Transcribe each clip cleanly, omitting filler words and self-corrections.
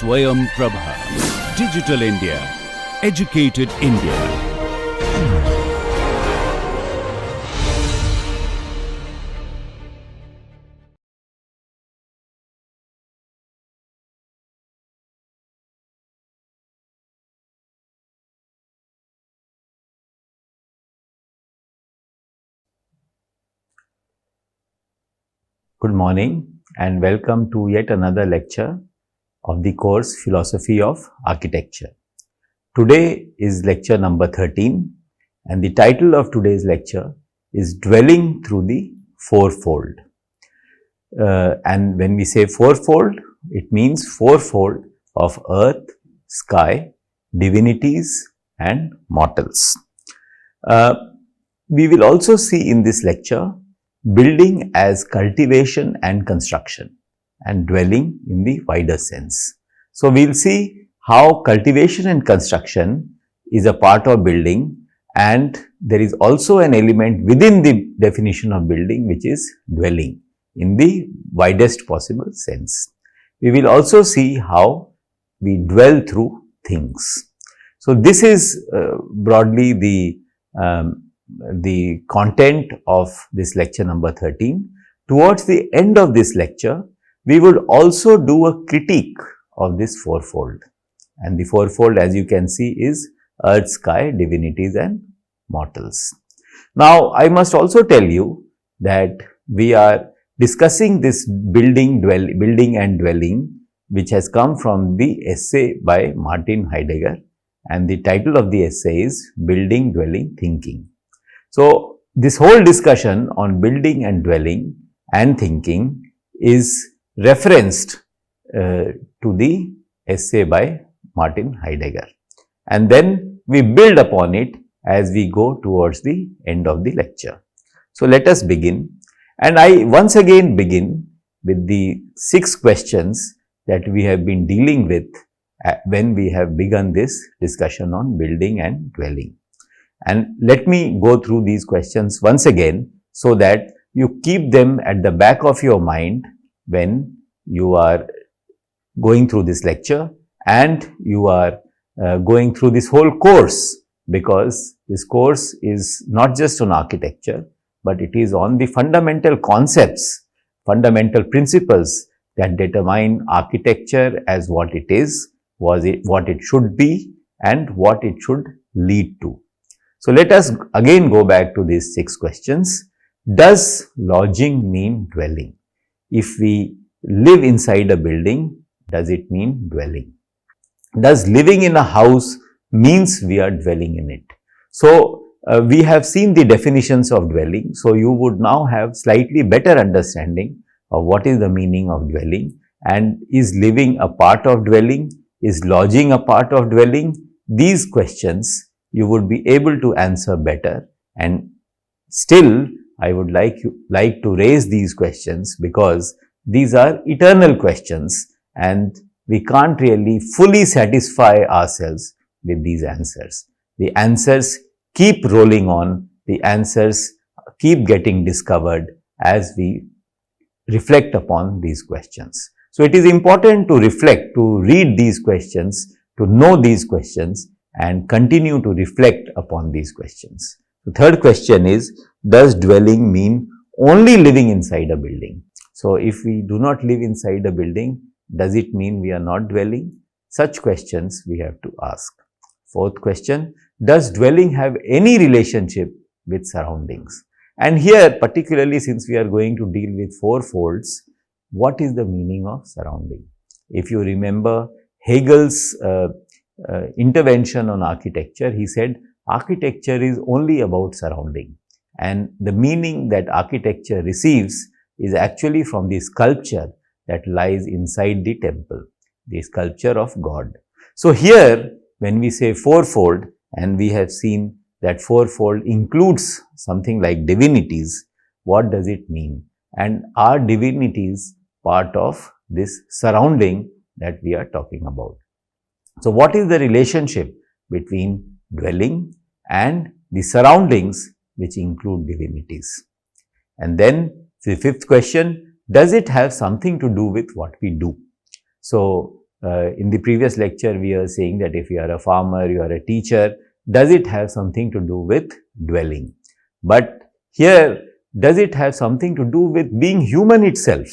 SwayamPrabha. Digital India. Educated India. Good morning and welcome to yet another lecture of the course Philosophy of Architecture. Today is lecture number 13 and the title of today's lecture is Dwelling Through the Fourfold. And when we say fourfold, it means fourfold of earth, sky, divinities and mortals. We will also see in this lecture building as cultivation and construction and dwelling in the wider sense. So, we will see how cultivation and construction is a part of building, and there is also an element within the definition of building which is dwelling in the widest possible sense. We will also see how we dwell through things. So, this is broadly the content of this lecture number 13. Towards the end of this lecture, we would also do a critique of this fourfold. And the fourfold, as you can see, is earth, sky, divinities and mortals. Now, I must also tell you that we are discussing this building and dwelling, which has come from the essay by Martin Heidegger, and the title of the essay is Building, Dwelling, Thinking. So, this whole discussion on building and dwelling and thinking is referenced to the essay by Martin Heidegger, and then we build upon it as we go towards the end of the lecture. So, let us begin, and I once again begin with the 6 questions that we have been dealing with when we have begun this discussion on building and dwelling. And let me go through these questions once again so that you keep them at the back of your mind when you are going through this lecture and you are going through this whole course, because this course is not just on architecture, but it is on the fundamental concepts, fundamental principles that determine architecture as what it is, what it should be and what it should lead to. So, let us again go back to these 6 questions. Does lodging mean dwelling? If we live inside a building, does it mean dwelling? Does living in a house means we are dwelling in it? So, we have seen the definitions of dwelling. So, you would now have slightly better understanding of what is the meaning of dwelling, and is living a part of dwelling? Is lodging a part of dwelling? These questions you would be able to answer better, and still I would like to raise these questions because these are eternal questions and we can't really fully satisfy ourselves with these answers. The answers keep rolling on, the answers keep getting discovered as we reflect upon these questions. So, it is important to reflect, to read these questions, to know these questions and continue to reflect upon these questions. The third question is, does dwelling mean only living inside a building? So, if we do not live inside a building, does it mean we are not dwelling? Such questions we have to ask. Fourth question, does dwelling have any relationship with surroundings? And here, particularly since we are going to deal with fourfolds, what is the meaning of surrounding? If you remember Hegel's intervention on architecture, he said architecture is only about surrounding, and the meaning that architecture receives is actually from the sculpture that lies inside the temple, the sculpture of God. So, here when we say fourfold, and we have seen that fourfold includes something like divinities, what does it mean? And are divinities part of this surrounding that we are talking about? So, what is the relationship between dwelling and the surroundings which include divinities? And then the fifth question, does it have something to do with what we do? So, In the previous lecture, we are saying that if you are a farmer, you are a teacher, does it have something to do with dwelling? But here, does it have something to do with being human itself?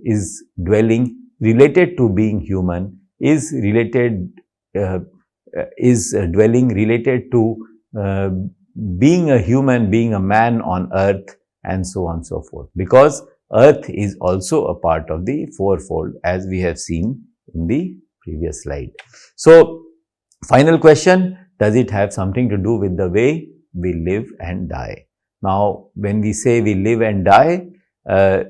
Is dwelling related to being human? Is dwelling related to being a human, being a man on earth, and so on and so forth? Because earth is also a part of the fourfold, as we have seen in the previous slide. So, final question, does it have something to do with the way we live and die? Now, when we say we live and die,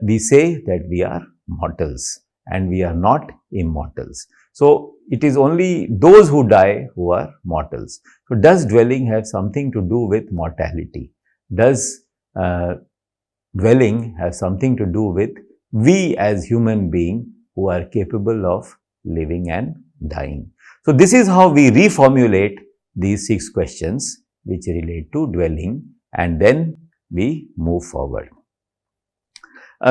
we say that we are mortals and we are not immortals. So, it is only those who die who are mortals. So, does dwelling have something to do with mortality? Does dwelling have something to do with we as human beings who are capable of living and dying? So, this is how we reformulate these 6 questions which relate to dwelling, and then we move forward.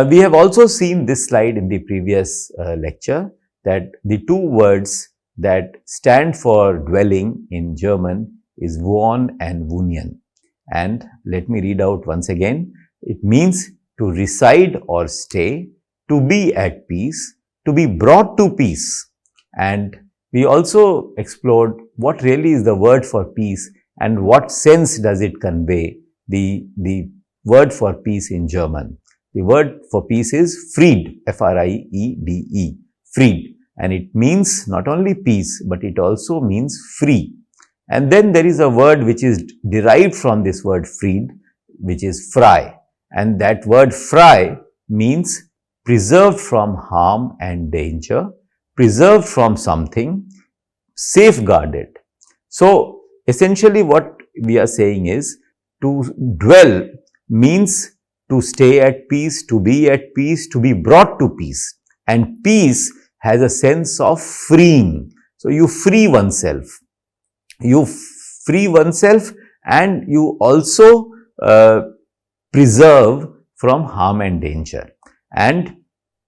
We have also seen this slide in the previous lecture, that the 2 words that stand for dwelling in German is Wohn and Wohnen. And let me read out once again. It means to reside or stay, to be at peace, to be brought to peace. And we also explored what really is the word for peace and what sense does it convey, the word for peace in German. The word for peace is Fried, F-R-I-E-D-E, Fried. And it means not only peace, but it also means free. And then there is a word which is derived from this word Fried, which is frei. And that word frei means preserved from harm and danger, preserved from something, safeguarded. So, essentially what we are saying is, to dwell means to stay at peace, to be at peace, to be brought to peace. And peace has a sense of freeing. So, you free oneself. You free oneself and you also preserve from harm and danger. And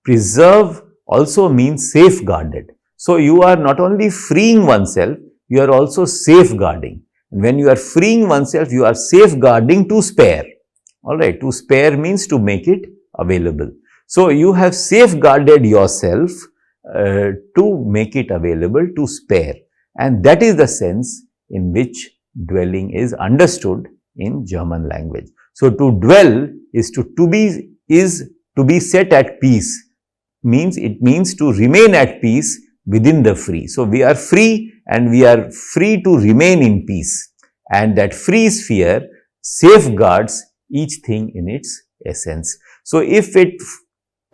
preserve also means safeguarded. So, you are not only freeing oneself, you are also safeguarding. And when you are freeing oneself, you are safeguarding to spare. Alright, to spare means to make it available. So, you have safeguarded yourself to make it available to spare. And that is the sense in which dwelling is understood in German language. So, to dwell is to be set at peace, it means to remain at peace within the free. So, we are free and we are free to remain in peace, and that free sphere safeguards each thing in its essence. So, if it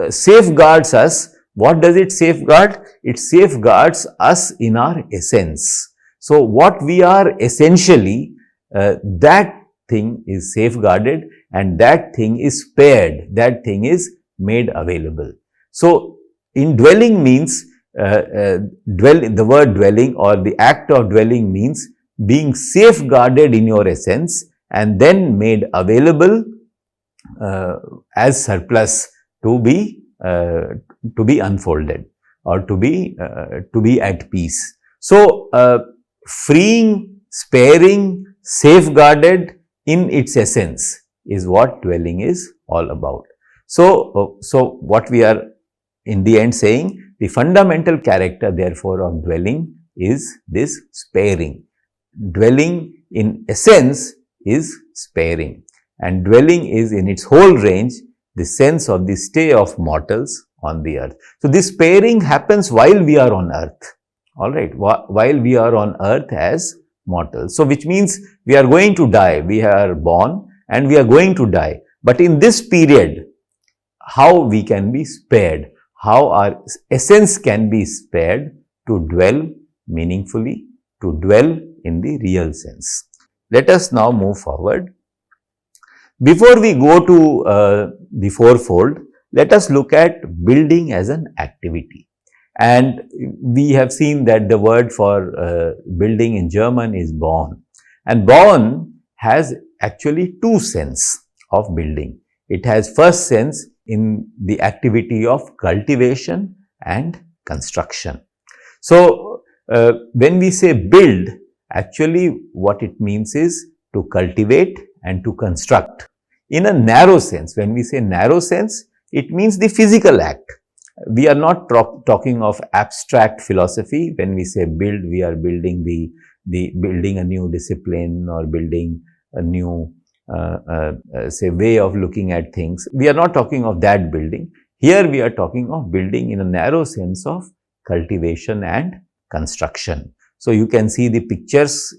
safeguards us, what does it safeguard? It safeguards us in our essence. So, what we are essentially, that thing is safeguarded and that thing is spared, that thing is made available. So, in dwelling means, the word dwelling or the act of dwelling means being safeguarded in your essence and then made available as surplus to be unfolded or to be at peace. So, freeing, sparing, safeguarded in its essence is what dwelling is all about. So, what we are in the end saying, the fundamental character therefore of dwelling is this sparing. Dwelling in essence is sparing, and dwelling is in its whole range the sense of the stay of mortals on the earth. So, this sparing happens while we are on earth, alright, while we are on earth as mortals. So, which means we are going to die, we are born and we are going to die. But in this period, how we can be spared, how our essence can be spared to dwell meaningfully, to dwell in the real sense. Let us now move forward. Before we go to the fourfold, let us look at building as an activity. And we have seen that the word for building in German is bauen. And bauen has actually 2 senses of building. It has first sense in the activity of cultivation and construction. So, when we say build, actually what it means is to cultivate and to construct. In a narrow sense, when we say narrow sense, it means the physical act. We are not talking of abstract philosophy. When we say build, we are building building a new discipline or building a new say way of looking at things. We are not talking of that building. Here we are talking of building in a narrow sense of cultivation and construction. So you can see the pictures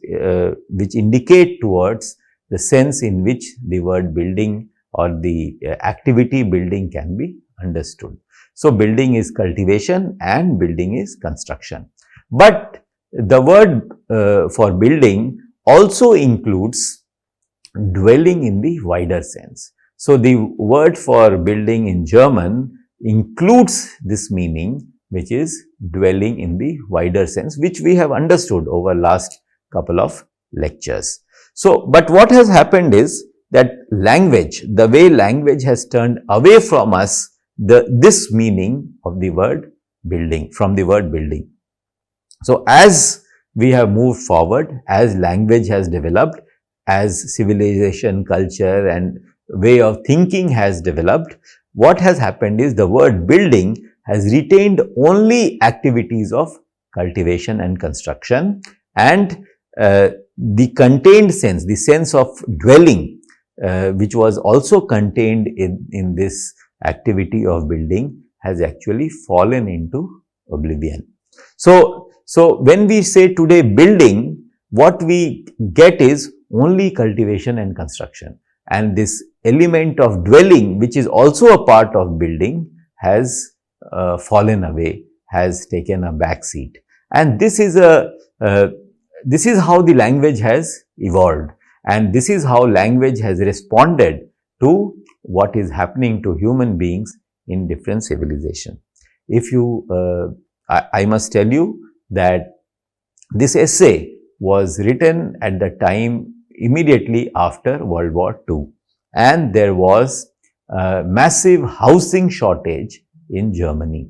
which indicate towards the sense in which the word building or the activity building can be understood. So building is cultivation and building is construction. But the word for building also includes dwelling in the wider sense. So the word for building in German includes this meaning, which is dwelling in the wider sense, which we have understood over last couple of lectures. So, but what has happened is that language, the way language has turned away from us this meaning of the word building, from the word building. So, as we have moved forward, as language has developed, as civilization, culture and way of thinking has developed, what has happened is the word building has retained only activities of cultivation and construction, and the contained sense, the sense of dwelling, which was also contained in this activity of building, has actually fallen into oblivion. So when we say today building, what we get is only cultivation and construction, and this element of dwelling, which is also a part of building, has fallen away, has taken a back seat. And this is how the language has evolved, and this is how language has responded to what is happening to human beings in different civilizations. If you, I must tell you that this essay was written at the time immediately after World War II, and there was a massive housing shortage in Germany.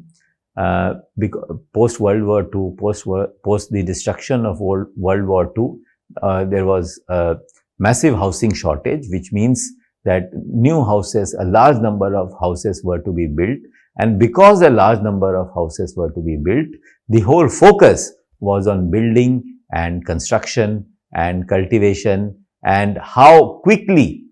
Post World War II, post the destruction of World War II, there was a massive housing shortage, which means that new houses, a large number of houses were to be built, and because a large number of houses were to be built, the whole focus was on building and construction and cultivation and how quickly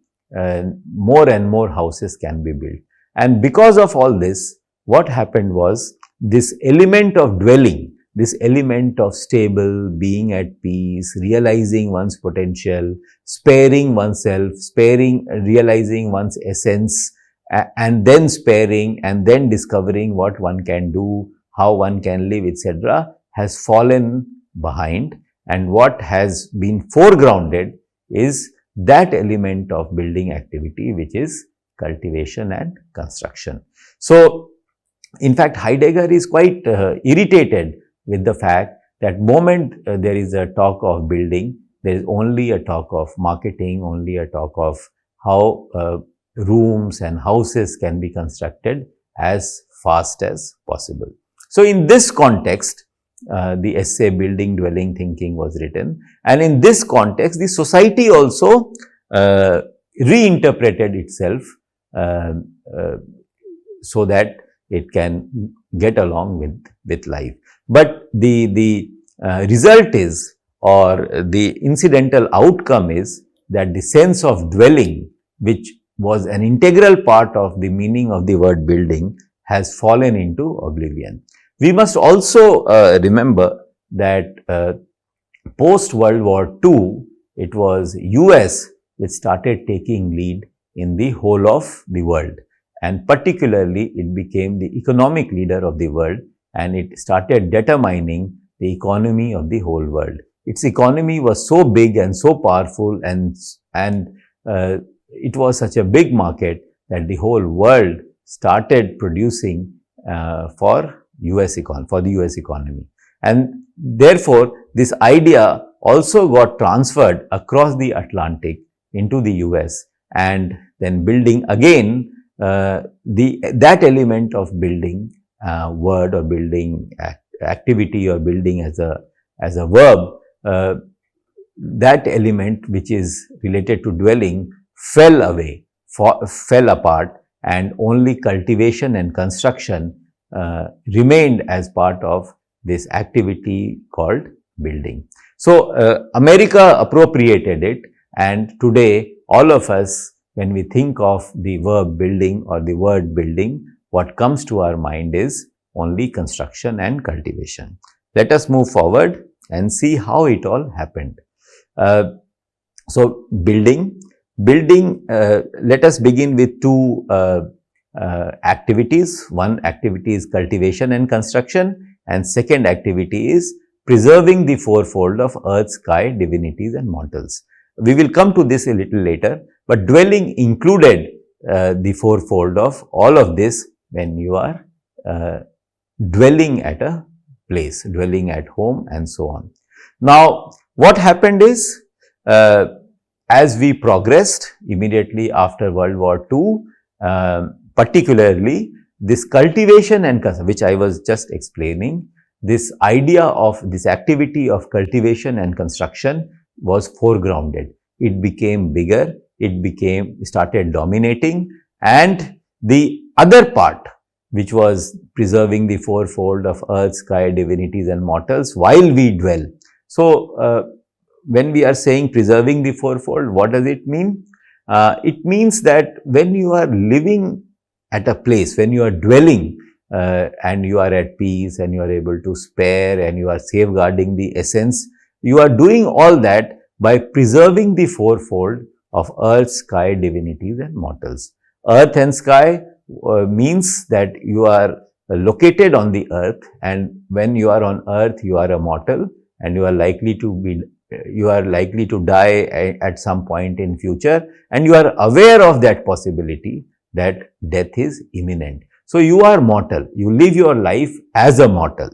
more and more houses can be built. And because of all this, what happened was this element of dwelling, this element of stable, being at peace, realizing one's potential, sparing oneself, realizing one's essence, and then sparing and then discovering what one can do, how one can live, etc., has fallen behind. And what has been foregrounded is that element of building activity, which is cultivation and construction. So, in fact, Heidegger is quite irritated with the fact that moment there is a talk of building, there is only a talk of marketing, only a talk of how rooms and houses can be constructed as fast as possible. So, in this context, the essay Building, Dwelling, Thinking was written, and in this context, the society also reinterpreted itself so that it can get along with life. But the result is, or the incidental outcome is, that the sense of dwelling, which was an integral part of the meaning of the word building, has fallen into oblivion. We must also remember that post World War II, it was US which started taking lead in the whole of the world, and particularly it became the economic leader of the world, and it started determining the economy of the whole world. Its economy was so big and so powerful, and it was such a big market that the whole world started producing for the US economy. And therefore, this idea also got transferred across the Atlantic into the US, and then building again, that element of building word or building activity or building as a verb, that element which is related to dwelling fell away, fell apart, and only cultivation and construction remained as part of this activity called building. So, America appropriated it, and today all of us, when we think of the verb building or the word building, what comes to our mind is only construction and cultivation. Let us move forward and see how it all happened. So, building, let us begin with two activities. One activity is cultivation and construction, and second activity is preserving the fourfold of earth, sky, divinities and mortals. We will come to this a little later, but dwelling included the fourfold of all of this when you are dwelling at a place, dwelling at home and so on. Now, what happened is, as we progressed immediately after World War II, particularly this cultivation and which I was just explaining, this idea of this activity of cultivation and construction was foregrounded. It became bigger, it started dominating, and the other part, which was preserving the fourfold of earth, sky, divinities and mortals while we dwell. So, when we are saying preserving the fourfold, what does it mean? It means that when you are living at a place, when you are dwelling and you are at peace and you are able to spare and you are safeguarding the essence, you are doing all that by preserving the fourfold of earth, sky, divinities and mortals. Earth and sky means that you are located on the earth, and when you are on earth, you are a mortal and you are likely to die at some point in future, and you are aware of that possibility that death is imminent. So, you are mortal, you live your life as a mortal,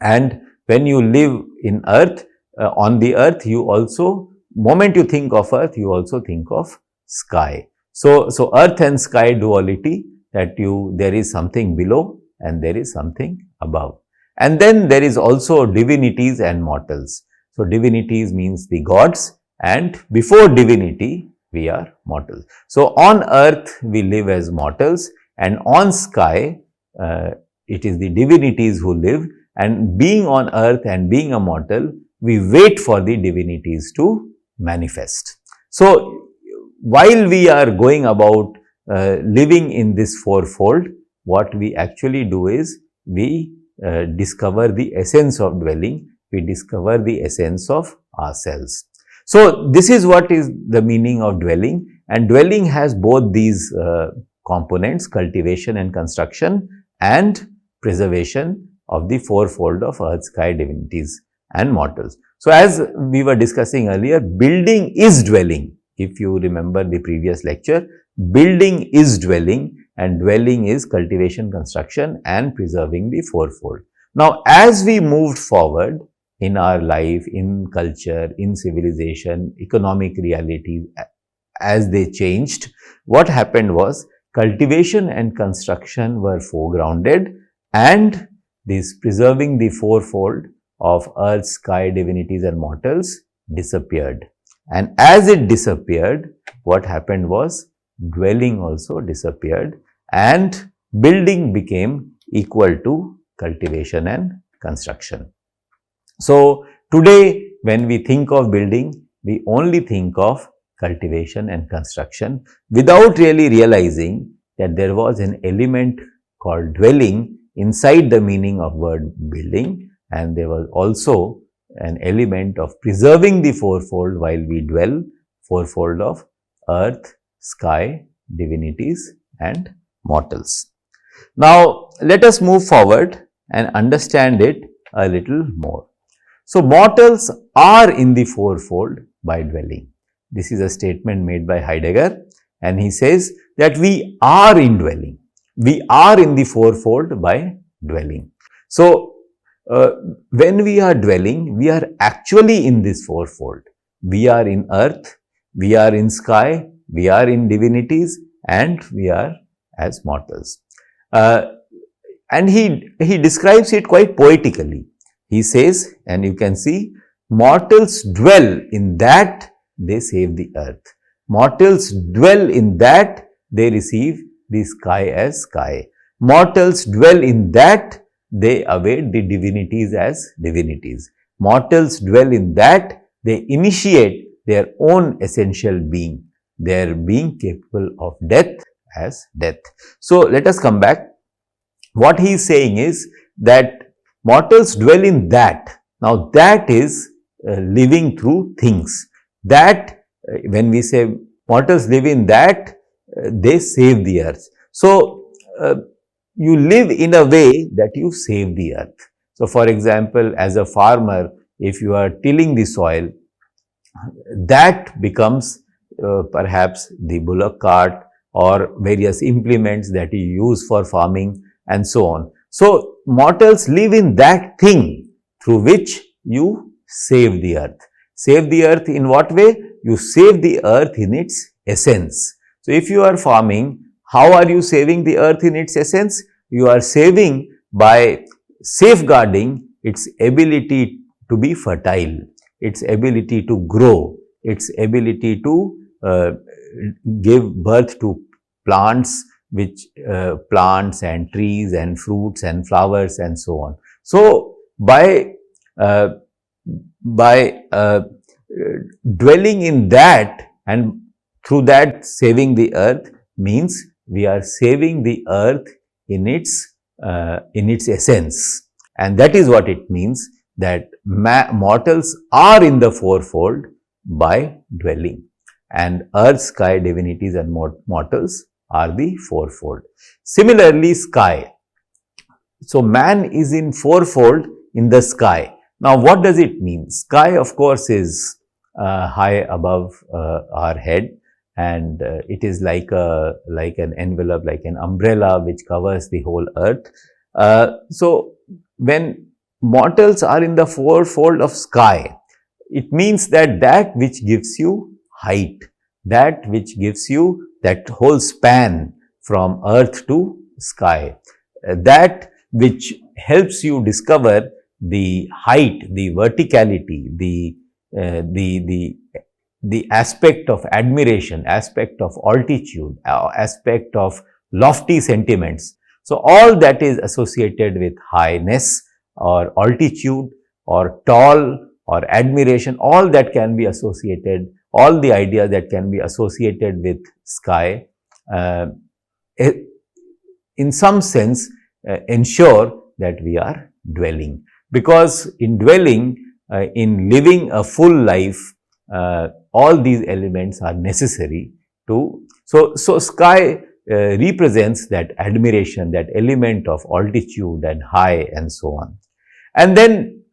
and when you live in earth, on the earth, you also, moment you think of earth, you also think of sky. So earth and sky duality, that there is something below and there is something above. And then there is also divinities and mortals. So, divinities means the gods, and before divinity, we are mortals. So, on earth, we live as mortals, and on sky, it is the divinities who live, and being on earth and being a mortal, we wait for the divinities to manifest. So, while we are going about living in this fourfold, what we actually do is we discover the essence of dwelling, we discover the essence of ourselves. So, this is what is the meaning of dwelling, and dwelling has both these components, cultivation and construction, and preservation of the fourfold of earth, sky, divinities and mortals. So, as we were discussing earlier, building is dwelling. If you remember the previous lecture, building is dwelling, and dwelling is cultivation, construction and preserving the fourfold. Now, as we moved forward in our life, in culture, in civilization, economic realities, as they changed, what happened was cultivation and construction were foregrounded, and this preserving the fourfold of earth, sky, divinities and mortals disappeared. And as it disappeared, what happened was dwelling also disappeared, and building became equal to cultivation and construction. So, today when we think of building, we only think of cultivation and construction without really realizing that there was an element called dwelling inside the meaning of word building, and there was also an element of preserving the fourfold while we dwell, fourfold of earth, sky, divinities and mortals. Now, let us move forward and understand it a little more. So, mortals are in the fourfold by dwelling. This is a statement made by Heidegger, and he says that we are in dwelling. We are in the fourfold by dwelling. So, when we are dwelling, we are actually in this fourfold. We are in earth, we are in sky, we are in divinities, and we are as mortals. and he describes it quite poetically. He says, and you can see, mortals dwell in that they save the earth. Mortals dwell in that they receive the sky as sky. Mortals dwell in that they await the divinities as divinities. Mortals dwell in that they initiate their own essential being, their being capable of death as death. So let us come back. What he is saying is that mortals dwell in that. Now that is living through things. That when we say mortals live in that, they save the earth. So you live in a way that you save the earth. So for example, as a farmer, if you are tilling the soil, that becomes perhaps the bullock cart or various implements that you use for farming and so on. So mortals live in that thing through which you save the earth. Save the earth in what way? You save the earth in its essence. So if you are farming, how are you saving the earth in its essence? You are saving by safeguarding its ability to be fertile, its ability to grow, its ability to give birth to plants, which plants and trees and fruits and flowers and so on. So by dwelling in that and through that saving the earth means we are saving the earth in its essence, and that is what it means that mortals are in the fourfold by dwelling, and earth, sky, divinities and mortals are the fourfold. Similarly, sky. So man is in fourfold in the sky. Now what does it mean? Sky of course is high above our head, and it is like an envelope, like an umbrella which covers the whole earth. So when mortals are in the fourfold of sky, it means that that which gives you height, that which gives you that whole span from earth to sky, that which helps you discover the height, the verticality, the aspect of admiration, aspect of altitude, aspect of lofty sentiments. So all that is associated with highness or altitude or tall or admiration, all that can be associated, all the ideas that can be associated with sky, in some sense ensure that we are dwelling. Because in dwelling, in living a full life, all these elements are necessary to, so sky represents that admiration, that element of altitude and high and so on. And then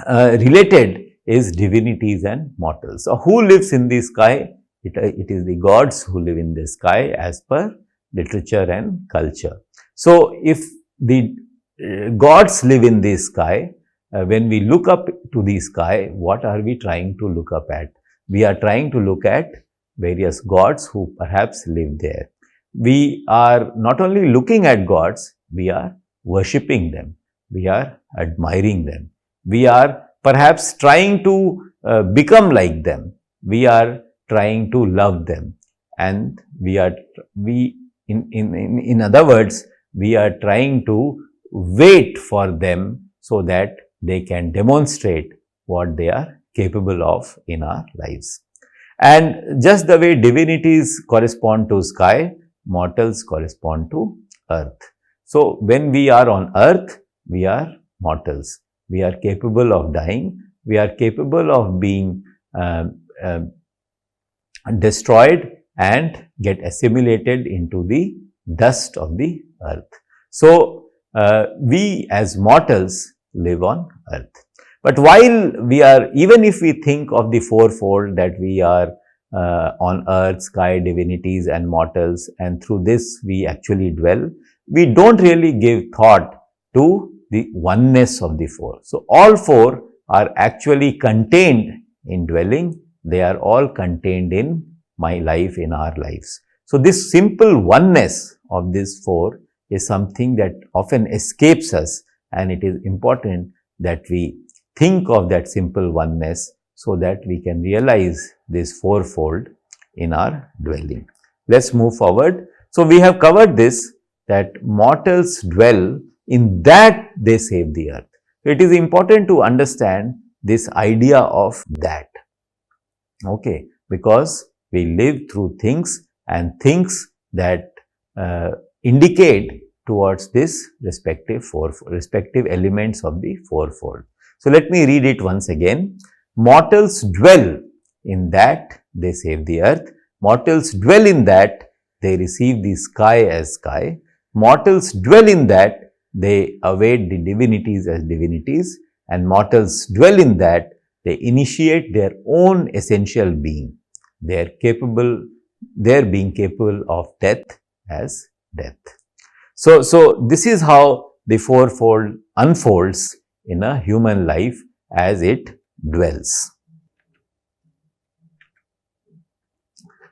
related is divinities and mortals. So who lives in the sky? It is the gods who live in the sky as per literature and culture. So if the gods live in the sky, when we look up to the sky, what are we trying to look up at? We are trying to look at various gods who perhaps live there. We are not only looking at gods, we are worshipping them, we are admiring them, we are perhaps trying to become like them, we are trying to love them, and in other words, we are trying to wait for them so that they can demonstrate what they are capable of in our lives. And just the way divinities correspond to sky, mortals correspond to earth. So when we are on earth, we are mortals. We are capable of dying. We are capable of being destroyed and get assimilated into the dust of the earth. So we as mortals live on earth. But while we are, even if we think of the fourfold, that we are on earth, sky, divinities and mortals, and through this we actually dwell, we don't really give thought to the oneness of the four. So all four are actually contained in dwelling. They are all contained in my life, in our lives. So this simple oneness of these four is something that often escapes us, and it is important that we think of that simple oneness so that we can realize this fourfold in our dwelling. Let's move forward. So, we have covered this, that mortals dwell in that they save the earth. It is important to understand this idea of that, okay, because we live through things and things that indicate towards this respective elements of the fourfold. So, let me read it once again. Mortals dwell in that they save the earth. Mortals dwell in that they receive the sky as sky. Mortals dwell in that they await the divinities as divinities, and mortals dwell in that they initiate their own essential being. They are being capable of death as death. So this is how the fourfold unfolds in a human life as it dwells.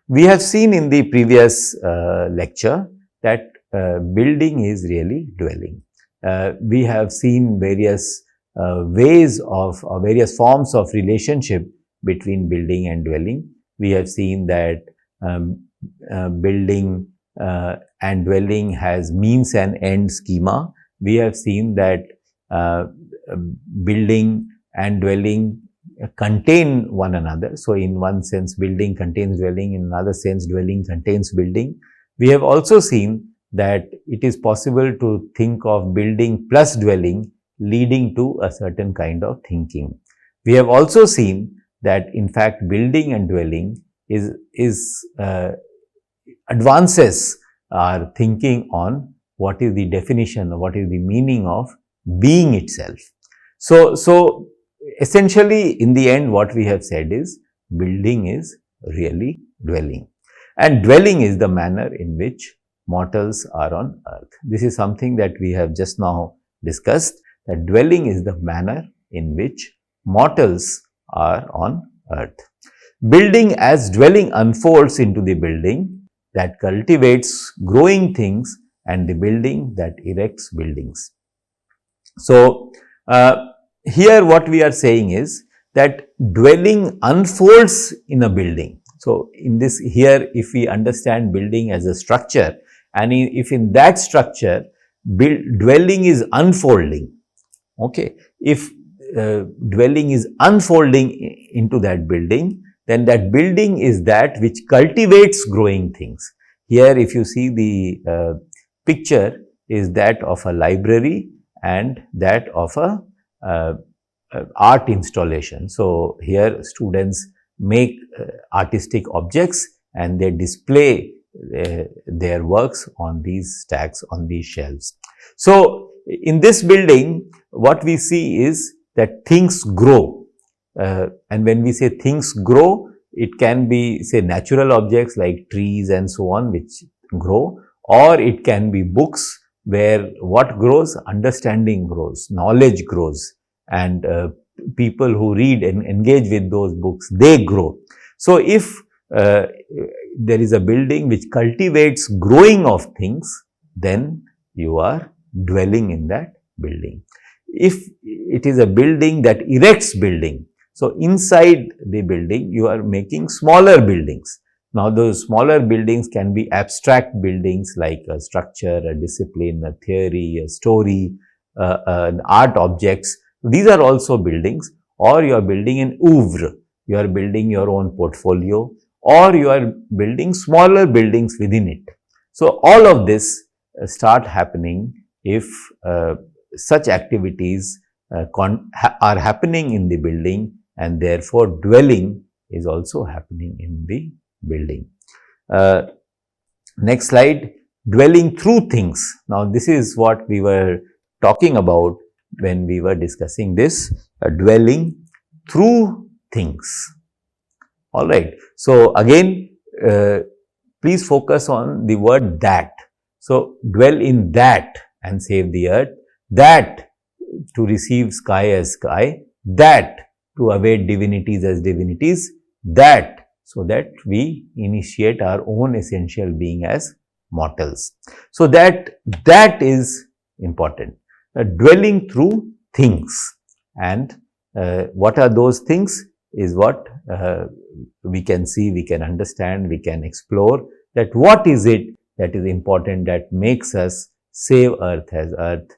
We have seen in the previous lecture that building is really dwelling. We have seen various ways of various forms of relationship between building and dwelling. We have seen that building and dwelling has means and end schema. We have seen that building and dwelling contain one another. So, in one sense building contains dwelling, in another sense dwelling contains building. We have also seen that it is possible to think of building plus dwelling leading to a certain kind of thinking. We have also seen that in fact building and dwelling advances our thinking on what is the definition, or what is the meaning of being itself. So essentially in the end what we have said is building is really dwelling, and dwelling is the manner in which mortals are on earth. This is something that we have just now discussed, that dwelling is the manner in which mortals are on earth. Building as dwelling unfolds into the building that cultivates growing things and the building that erects buildings. So, here what we are saying is that dwelling unfolds in a building. So, in this here if we understand building as a structure, and if in that structure dwelling is unfolding, okay, if dwelling is unfolding into that building, then that building is that which cultivates growing things. Here if you see the picture is that of a library and that of a art installation. So, here students make artistic objects and they display their works on these stacks, on these shelves. So, in this building what we see is that things grow, and when we say things grow, it can be say natural objects like trees and so on which grow, or it can be books where what grows? Understanding grows, knowledge grows, and people who read and engage with those books, they grow. So, if there is a building which cultivates growing of things, then you are dwelling in that building. If it is a building that erects building, so inside the building you are making smaller buildings. Now, those smaller buildings can be abstract buildings like a structure, a discipline, a theory, a story, an art objects. These are also buildings, or you are building an oeuvre, you are building your own portfolio, or you are building smaller buildings within it. So, all of this start happening if such activities are happening in the building, and therefore dwelling is also happening in the building. Next slide, dwelling through things. Now, this is what we were talking about when we were discussing this, dwelling through things. All right. So, again please focus on the word that. So, dwell in that and save the earth, that to receive sky as sky, that to await divinities as divinities, that so that we initiate our own essential being as mortals. So that is important. Dwelling through things, and what are those things is what we can see, we can understand, we can explore, that what is it that is important, that makes us save earth as earth,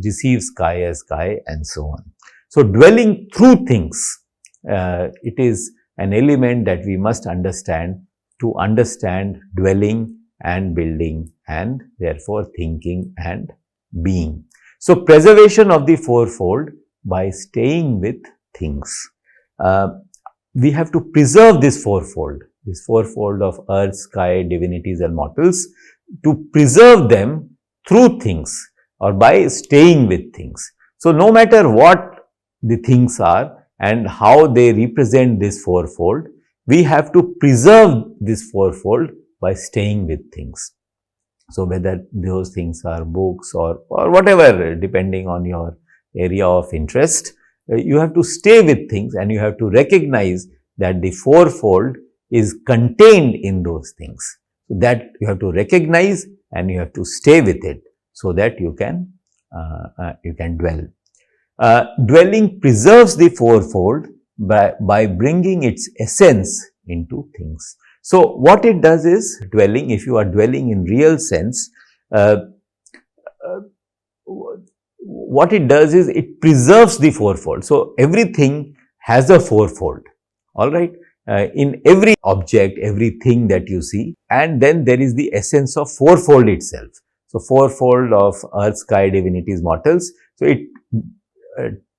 receive sky as sky, and so on. So dwelling through things, it is an element that we must understand to understand dwelling and building, and therefore thinking and being. So preservation of the fourfold by staying with things. We have to preserve this fourfold of earth, sky, divinities and mortals, to preserve them through things or by staying with things. So no matter what the things are and how they represent this fourfold, we have to preserve this fourfold by staying with things. So whether those things are books or whatever, depending on your area of interest, you have to stay with things and you have to recognize that the fourfold is contained in those things. So that you have to recognize and you have to stay with it so that you can dwell. Dwelling preserves the fourfold by bringing its essence into things. So what it does is, dwelling, if you are dwelling in real sense, what it does is it preserves the fourfold. So everything has a fourfold, all right, in every object, everything that you see, and then there is the essence of fourfold itself. So fourfold of earth, sky, divinities, mortals. So it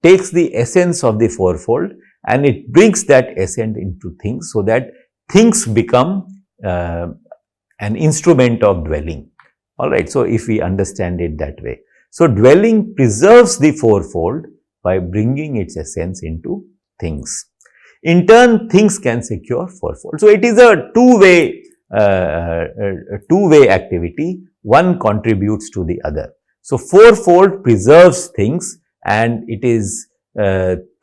takes the essence of the fourfold and it brings that essence into things, so that things become an instrument of dwelling. All right. So if we understand it that way. So dwelling preserves the fourfold by bringing its essence into things. In turn, things can secure fourfold. So it is a two-way activity. One contributes to the other. So fourfold preserves things, and it is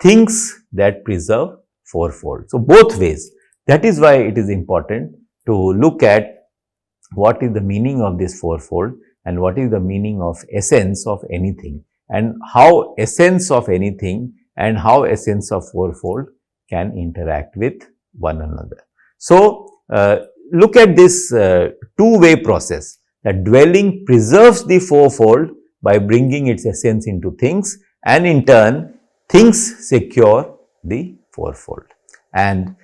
things that preserve fourfold. So both ways. That is why it is important to look at what is the meaning of this fourfold and what is the meaning of essence of anything, and how essence of anything and how essence of fourfold can interact with one another. So look at this two-way process, that dwelling preserves the fourfold by bringing its essence into things, and in turn things secure the fourfold. And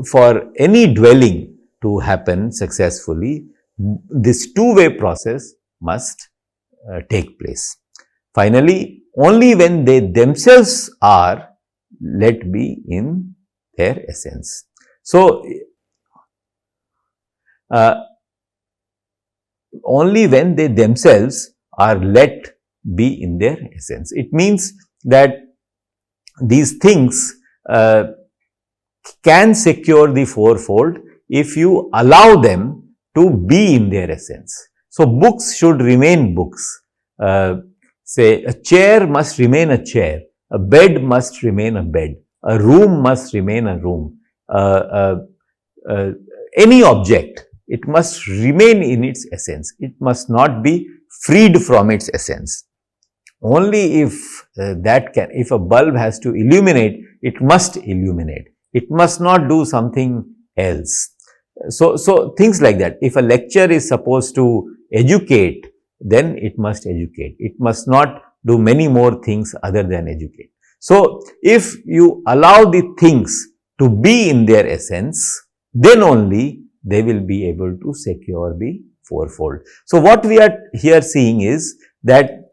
for any dwelling to happen successfully, this two-way process must take place. Finally, only when they themselves are, let be in their essence. So only when they themselves are let be in their essence. It means that these things can secure the fourfold if you allow them to be in their essence. So books should remain books. Say a chair must remain a chair, a bed must remain a bed, a room must remain a room, any object, it must remain in its essence. It must not be freed from its essence. Only if if a bulb has to illuminate, it must illuminate. It must not do something else. So things like that. If a lecture is supposed to educate, then it must educate. It must not do many more things other than educate. So if you allow the things to be in their essence, then only they will be able to secure the fourfold. So what we are here seeing is that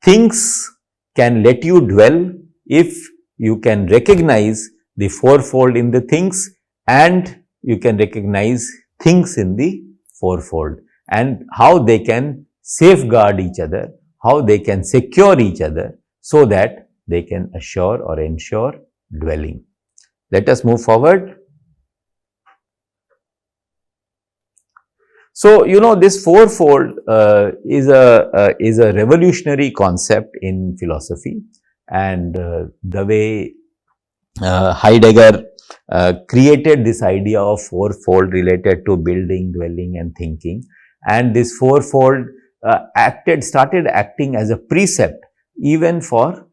things can let you dwell if you can recognize the fourfold in the things, and you can recognize things in the fourfold, and how they can safeguard each other, how they can secure each other, so that they can assure or ensure dwelling. Let us move forward. So, you know, this fourfold is a revolutionary concept in philosophy, and the way Heidegger created this idea of fourfold related to building, dwelling and thinking, and this fourfold started acting as a precept even for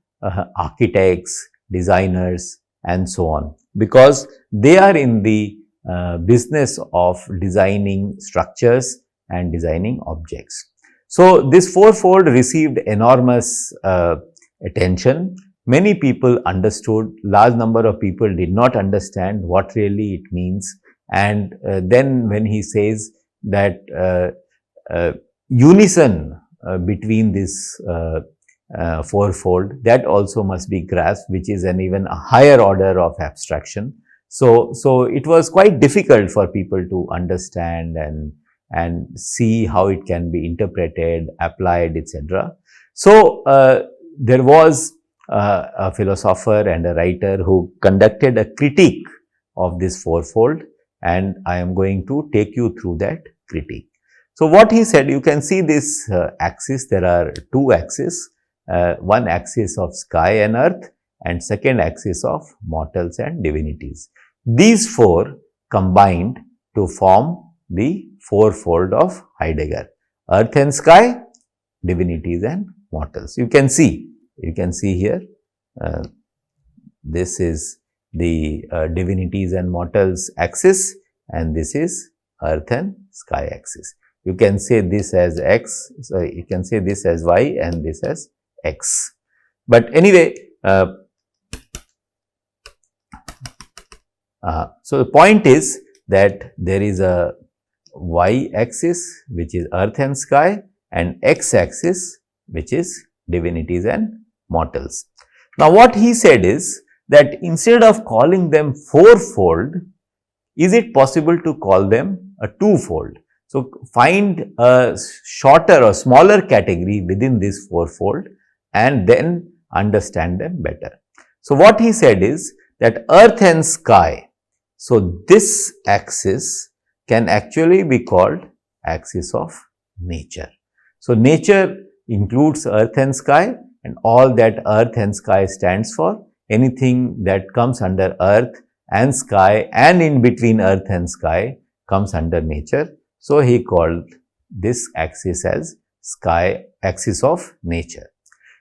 architects, designers and so on, because they are in the business of designing structures and designing objects. So, this fourfold received enormous attention. Many people understood, large number of people did not understand what really it means, and then when he says that unison between this fourfold, that also must be grasped, which is an even a higher order of abstraction. So it was quite difficult for people to understand and see how it can be interpreted, applied, etc. So there was a philosopher and a writer who conducted a critique of this fourfold, and I am going to take you through that critique. So what he said, you can see this axis, there are two axes, one axis of sky and earth and second axis of mortals and divinities. These four combined to form the fourfold of Heidegger: earth and sky, divinities and mortals. You can see here, this is the divinities and mortals axis, and this is earth and sky axis. You can say this as x, so you can say this as y and this as x. But anyway, so the point is that there is a y axis which is earth and sky, and x axis which is divinities and mortals. Now what he said is that instead of calling them fourfold, is it possible to call them a twofold? So find a shorter or smaller category within this fourfold and then understand them better. So what he said is that earth and sky, so this axis can actually be called axis of nature. So nature includes earth and sky, and all that earth and sky stands for, anything that comes under earth and sky and in between earth and sky comes under nature. So he called this axis as sky, axis of nature.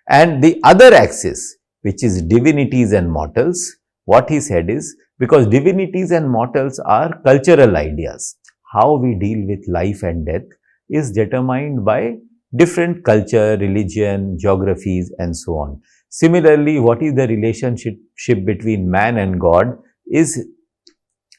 And the other axis, which is divinities and mortals, what he said is, because divinities and mortals are cultural ideas, how we deal with life and death is determined by different culture, religion, geographies and so on. Similarly, what is the relationship between man and God is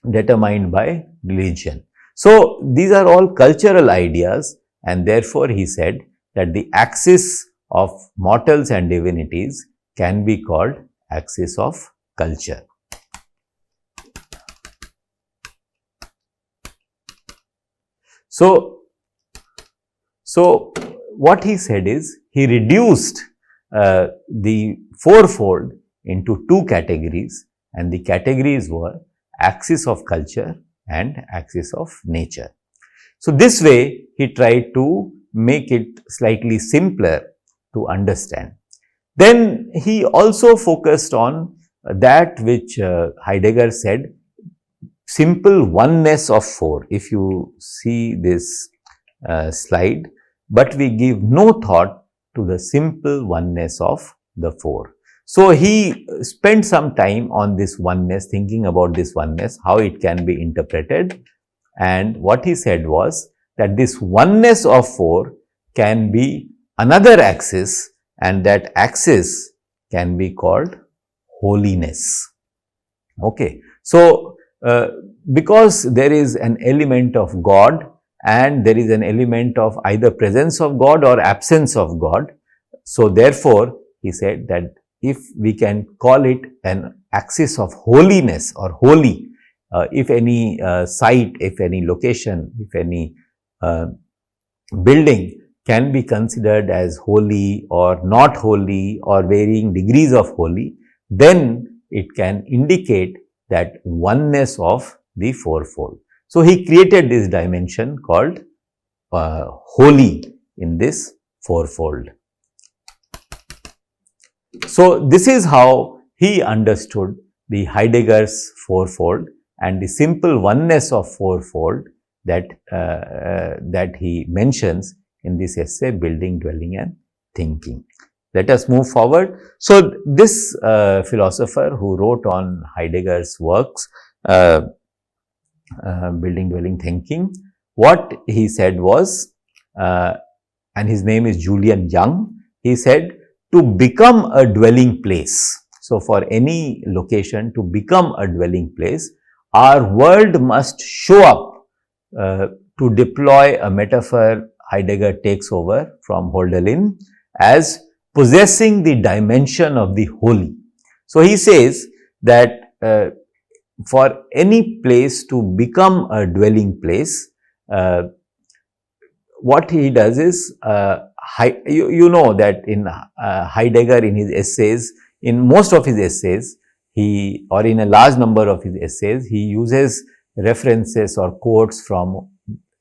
determined by religion. So these are all cultural ideas, and therefore he said that the axis of mortals and divinities can be called axis of culture. So what he said is, he reduced the fourfold into two categories, and the categories were axis of culture and axis of nature. So this way he tried to make it slightly simpler to understand. Then he also focused on that which Heidegger said, simple oneness of four. If you see this slide, but we give no thought to the simple oneness of the four. So he spent some time on this oneness, thinking about this oneness, how it can be interpreted, and what he said was that this oneness of four can be another axis, and that axis can be called holiness. Okay. So because there is an element of God and there is an element of either presence of God or absence of God, so therefore he said that if we can call it an axis of holiness or holy, if any site, if any location, if any building can be considered as holy or not holy or varying degrees of holy, then it can indicate that oneness of the fourfold. So he created this dimension called holy in this fourfold. So this is how he understood the Heidegger's fourfold and the simple oneness of fourfold that, that he mentions in this essay, Building, Dwelling and Thinking. Let us move forward. So, this philosopher who wrote on Heidegger's works, Building, Dwelling, Thinking, what he said was, and his name is Julian Young, he said, to become a dwelling place. So, for any location to become a dwelling place, our world must show up. To deploy a metaphor Heidegger takes over from Hölderlin as possessing the dimension of the holy. So, he says that for any place to become a dwelling place, what he does is, you know that in Heidegger, in his essays, in most of his essays, or in a large number of his essays, he uses references or quotes from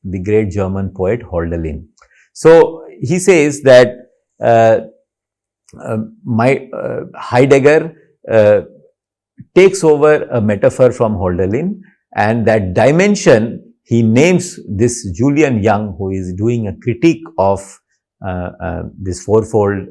the great German poet Hölderlin. So, he says that Heidegger takes over a metaphor from Hölderlin, and that dimension he names this Julian Young, who is doing a critique of this fourfold.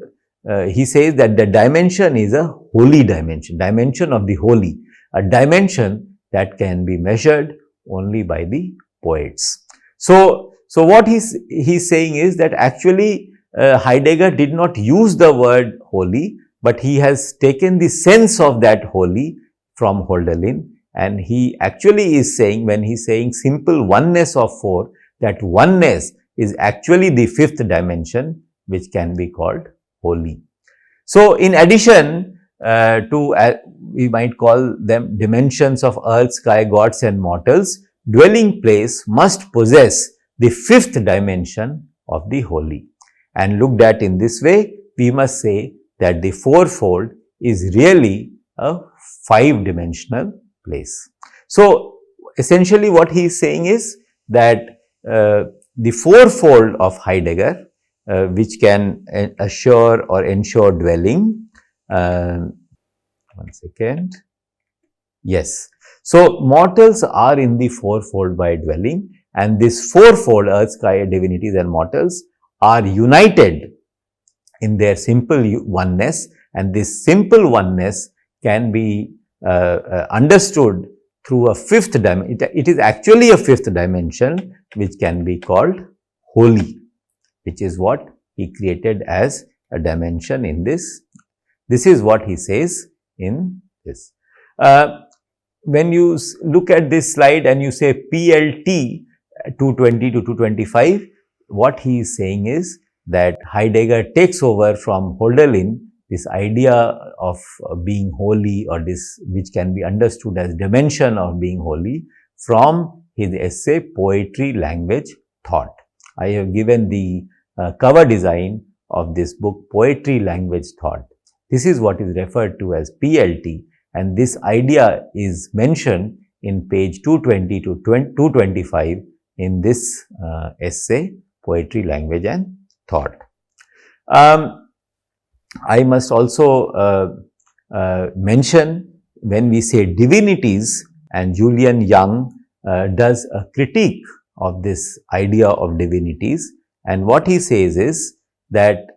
He says that the dimension is a holy dimension, dimension of the holy, a dimension that can be measured only by the poets. So what he's saying is that actually Heidegger did not use the word holy, but he has taken the sense of that holy from Hölderlin, and he actually is saying, when he's saying simple oneness of four, that oneness is actually the fifth dimension, which can be called holy. So, in addition to, we might call them dimensions of earth, sky, gods and mortals, dwelling place must possess the fifth dimension of the holy. And looked at in this way, we must say that the fourfold is really a five-dimensional place. So, essentially what he is saying is that the fourfold of Heidegger, which can assure or ensure dwelling, one second, yes. So, mortals are in the fourfold by dwelling, and this fourfold, earth, sky, divinities and mortals, are united in their simple oneness, and this simple oneness can be understood through a fifth dimension. It is actually a fifth dimension, which can be called holy, which is what he created as a dimension in this. This is what he says in this. When you look at this slide and you say PLT 220 to 225, what he is saying is that Heidegger takes over from Hölderlin this idea of being holy, or this which can be understood as dimension of being holy, from his essay Poetry, Language, Thought. I have given the cover design of this book, Poetry, Language, Thought. This is what is referred to as PLT, and this idea is mentioned in page 220 to 225 in this essay, Poetry, Language and Thought. I must also mention, when we say divinities, and Julian Young does a critique of this idea of divinities, and what he says is that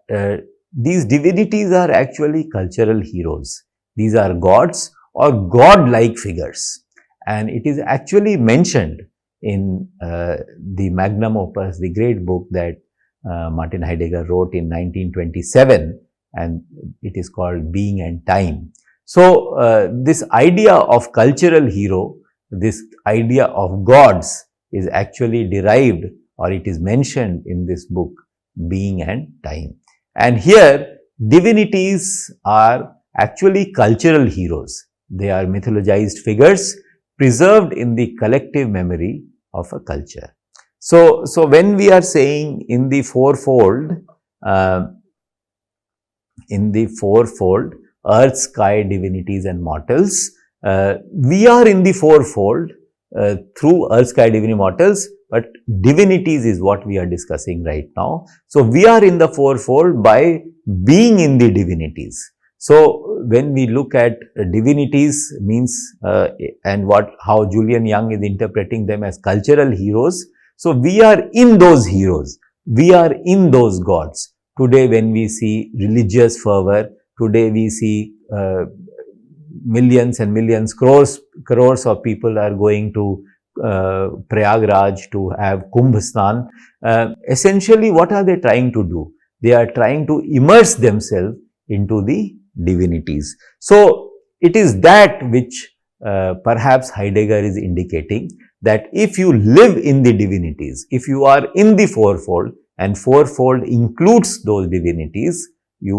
these divinities are actually cultural heroes. These are gods or god-like figures, and it is actually mentioned in the magnum opus, the great book that Martin Heidegger wrote in 1927, and it is called Being and Time. So, this idea of cultural hero, this idea of gods, is actually derived, or it is mentioned in this book, Being and Time. And here, divinities are actually cultural heroes. They are mythologized figures preserved in the collective memory of a culture. So when we are saying in the fourfold, earth, sky, divinities and mortals, we are in the fourfold through earth, sky, divinity, mortals, but divinities is what we are discussing right now. So we are in the fourfold by being in the divinities. So when we look at divinities means and how Julian Young is interpreting them as cultural heroes. So we are in those heroes. We are in those gods. Today when we see religious fervor, today we see millions and millions, crores of people are going to Prayagraj to have Kumbh Snan. Essentially, what are they trying to do? They are trying to immerse themselves into the divinities. So, it is that which perhaps Heidegger is indicating, that if you live in the divinities, if you are in the fourfold, and fourfold includes those divinities, you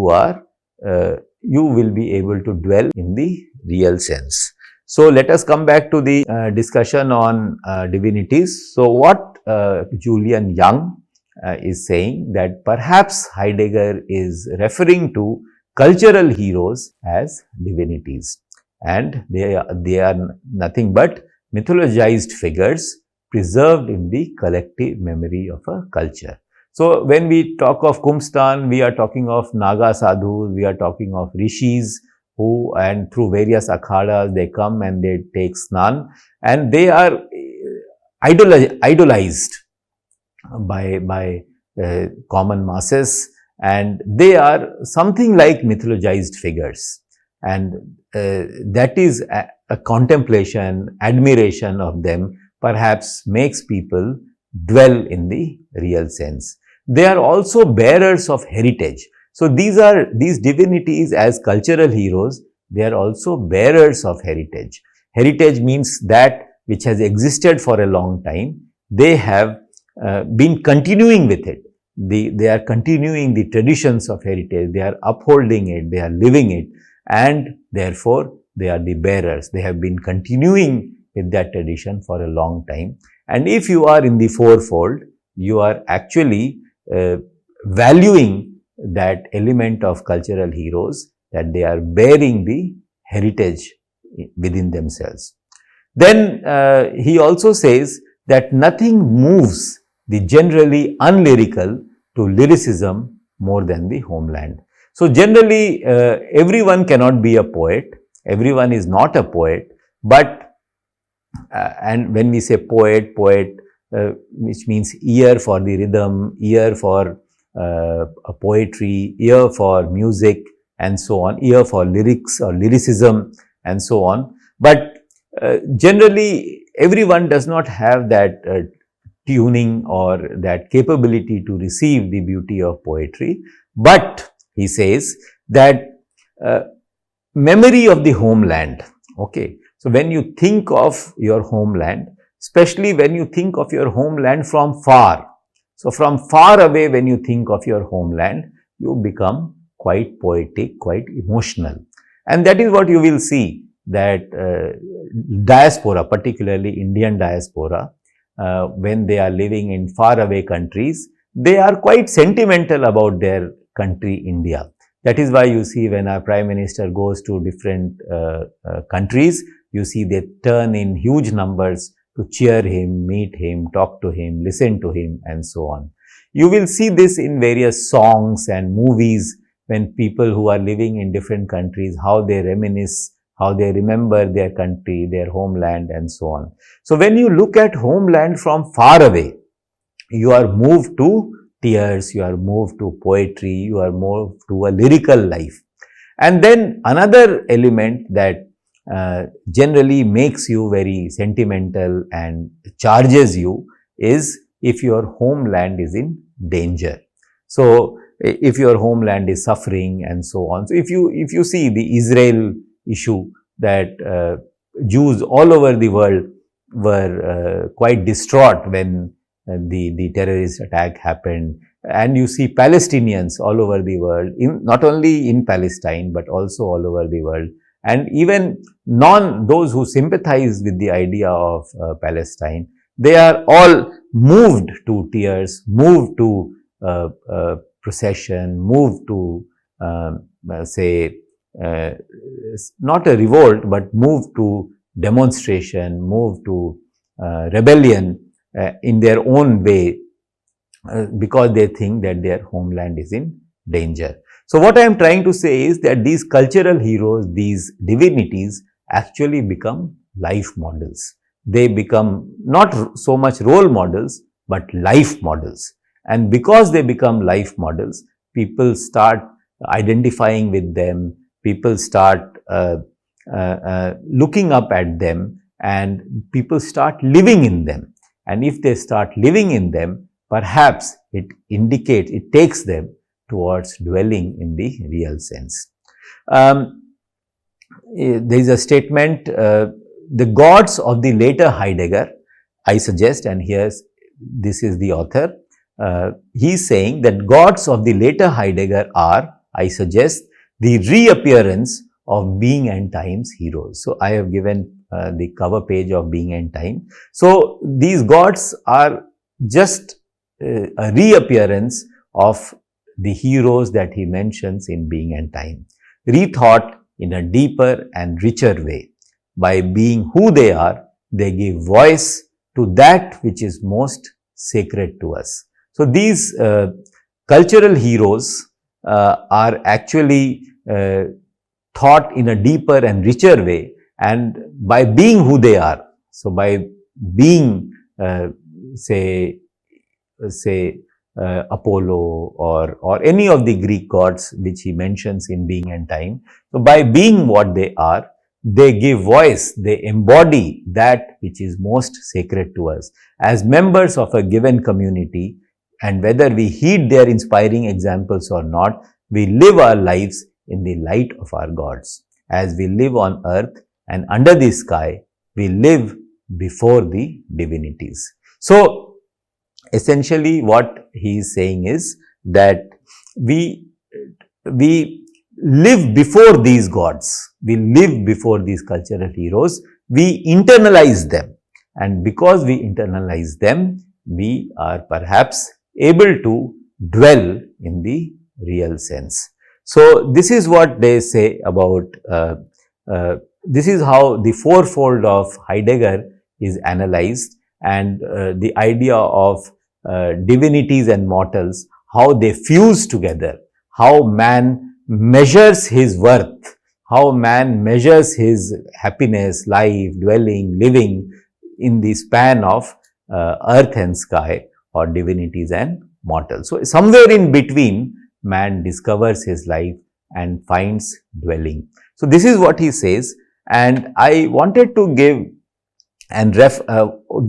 will be able to dwell in the real sense. So, let us come back to the discussion on divinities. So, what Julian Young is saying, that perhaps Heidegger is referring to cultural heroes as divinities, and they are nothing but mythologized figures preserved in the collective memory of a culture. So, when we talk of Kumbh Snan, we are talking of Naga sadhus, we are talking of rishis, who, and through various akhadas they come and they take snan, and they are idolized by common masses, and they are something like mythologized figures, and that is a contemplation, admiration of them perhaps makes people dwell in the real sense. They are also bearers of heritage. So these divinities as cultural heroes, they are also bearers of heritage. Heritage means that which has existed for a long time. They have been continuing with it. They are continuing the traditions of heritage. They are upholding it. They are living it, and therefore they are the bearers. They have been continuing with that tradition for a long time. And if you are in the fourfold, you are actually valuing that element of cultural heroes, that they are bearing the heritage within themselves. Then he also says that nothing moves the generally unlyrical to lyricism more than the homeland. So generally everyone cannot be a poet, everyone is not a poet, but and when we say poet, which means ear for the rhythm, ear for poetry, ear for music and so on, ear for lyrics or lyricism and so on. But generally everyone does not have that tuning or that capability to receive the beauty of poetry. But he says that memory of the homeland, okay. So when you think of your homeland, especially when you think of your homeland from far, so from far away when you think of your homeland, you become quite poetic, quite emotional. And that is what you will see, that diaspora, particularly Indian diaspora, when they are living in faraway countries, they are quite sentimental about their country, India. That is why you see when our Prime Minister goes to different countries, you see they turn in huge numbers to cheer him, meet him, talk to him, listen to him and so on. You will see this in various songs and movies when people who are living in different countries, how they reminisce, how they remember their country, their homeland and so on. So when you look at homeland from far away, you are moved to tears, you are moved to poetry, you are moved to a lyrical life. And then another element that generally makes you very sentimental and charges you is if your homeland is in danger. So if your homeland is suffering and so on. So if you see the Israel issue, that Jews all over the world were quite distraught when the terrorist attack happened, and you see Palestinians all over the world, not only in Palestine but also all over the world, and even those who sympathize with the idea of Palestine, they are all moved to tears, moved to procession, moved to say not a revolt, but moved to demonstration, moved to rebellion in their own way, because they think that their homeland is in danger. So what I am trying to say is that these cultural heroes, these divinities actually become life models. They become not so much role models, but life models. And because they become life models, people start identifying with them, people start looking up at them, and people start living in them. And if they start living in them, perhaps it takes them towards dwelling in the real sense. There is a statement, the gods of the later Heidegger, I suggest, and this is the author, he is saying that gods of the later Heidegger are, I suggest, the reappearance of Being and Time's heroes. So I have given the cover page of Being and Time. So these gods are just a reappearance of the heroes that he mentions in Being and Time, rethought in a deeper and richer way. By being who they are, they give voice to that which is most sacred to us. So these cultural heroes are actually thought in a deeper and richer way, and by being who they are, so by being say Apollo or any of the Greek gods which he mentions in Being and Time, so by being what they are, they give voice, they embody that which is most sacred to us. As members of a given community, and whether we heed their inspiring examples or not, we live our lives in the light of our gods. As we live on earth and under the sky, we live before the divinities. So essentially what he is saying is that we live before these gods, we live before these cultural heroes, we internalize them, and because we internalize them, we are perhaps able to dwell in the real sense. So this is what they say about, this is how the fourfold of Heidegger is analyzed, and the idea of divinities and mortals, how they fuse together, how man measures his worth, how man measures his happiness, life, dwelling, living in the span of earth and sky, or divinities and mortals. So somewhere in between, man discovers his life and finds dwelling. So this is what he says, and I wanted to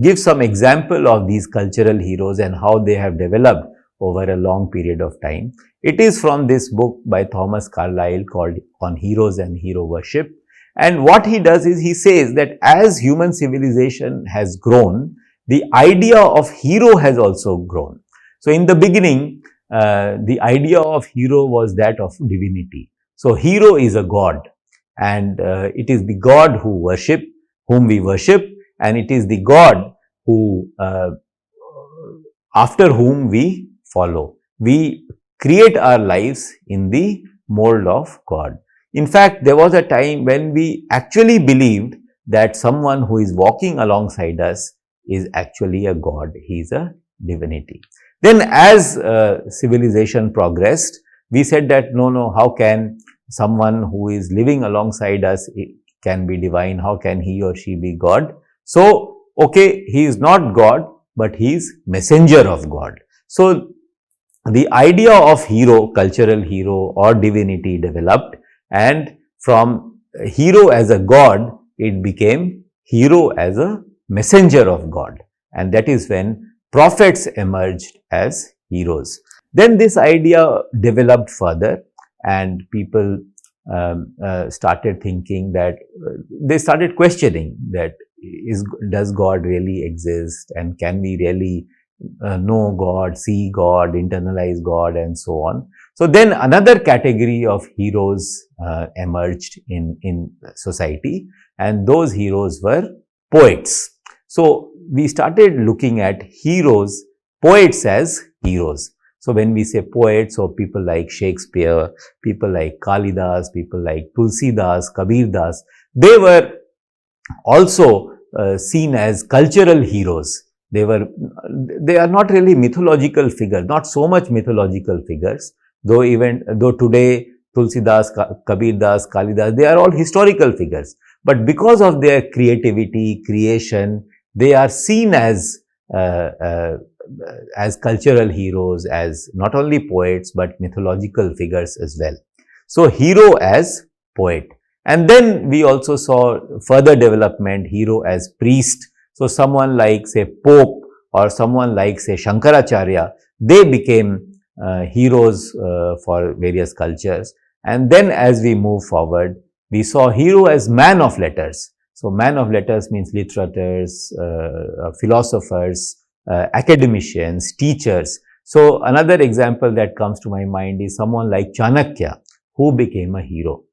give some example of these cultural heroes and how they have developed over a long period of time. It is from this book by Thomas Carlyle called On Heroes and Hero Worship. And what he does is he says that as human civilization has grown, the idea of hero has also grown. So in the beginning, the idea of hero was that of divinity. So hero is a god, and it is the god whom we worship, and it is the god who after whom we follow. We create our lives in the mold of God. In fact, there was a time when we actually believed that someone who is walking alongside us is actually a god, he is a divinity. Then as civilization progressed, we said that no, how can someone who is living alongside us can be divine, how can he or she be God? So, okay, he is not God, but he is messenger of God. So, the idea of hero, cultural hero or divinity developed, and from hero as a god, it became hero as a messenger of God, and that is when prophets emerged as heroes. Then this idea developed further, and people started thinking that, they started questioning that does God really exist, and can we really know God, see God, internalize God, and so on. So then another category of heroes emerged in society, and those heroes were poets. So we started looking at heroes, poets as heroes. So when we say poets, so people like Shakespeare, people like Kalidas, people like Tulsidas, Kabirdas, they were also seen as cultural heroes. They are not really mythological figures, not so much mythological figures, Though today Tulsidas, Kabirdas, Kalidas, they are all historical figures. But because of their creativity, creation, they are seen as cultural heroes, as not only poets, but mythological figures as well. So, hero as poet. And then we also saw further development, hero as priest. So, someone like say Pope or someone like say Shankaracharya, they became heroes for various cultures. And then as we move forward, we saw hero as man of letters. So, man of letters means literators, philosophers, academicians, teachers. So, another example that comes to my mind is someone like Chanakya, who became a hero.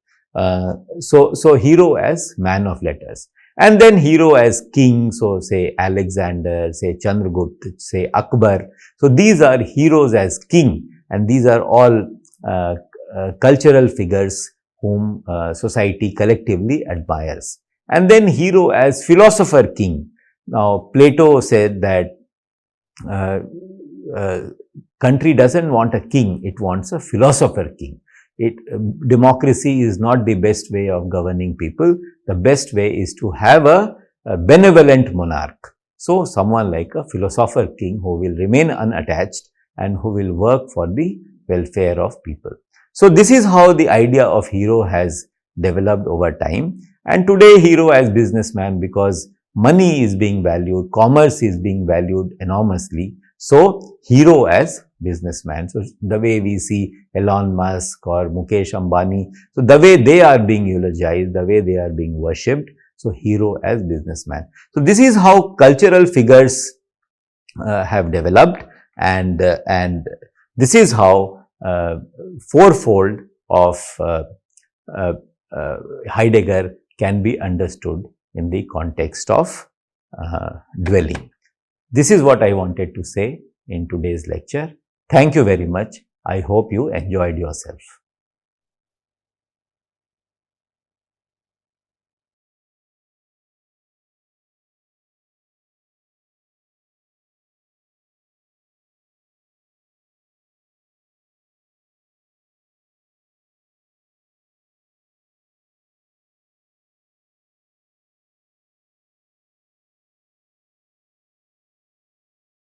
So hero as man of letters. And then hero as king, so say Alexander, say Chandragupta, say Akbar. So these are heroes as king, and these are all cultural figures whom society collectively admires. And then hero as philosopher king. Now Plato said that country doesn't want a king, it wants a philosopher king. Democracy is not the best way of governing people. The best way is to have a benevolent monarch. So, someone like a philosopher king who will remain unattached and who will work for the welfare of people. So, this is how the idea of hero has developed over time. And today, hero as businessman, because money is being valued, commerce is being valued enormously. So, hero as businessman. So, the way we see Elon Musk or Mukesh Ambani, so the way they are being eulogized, the way they are being worshipped, so hero as businessman. So, this is how cultural figures have developed, and this is how fourfold of Heidegger can be understood in the context of dwelling. This is what I wanted to say in today's lecture. Thank you very much. I hope you enjoyed yourself.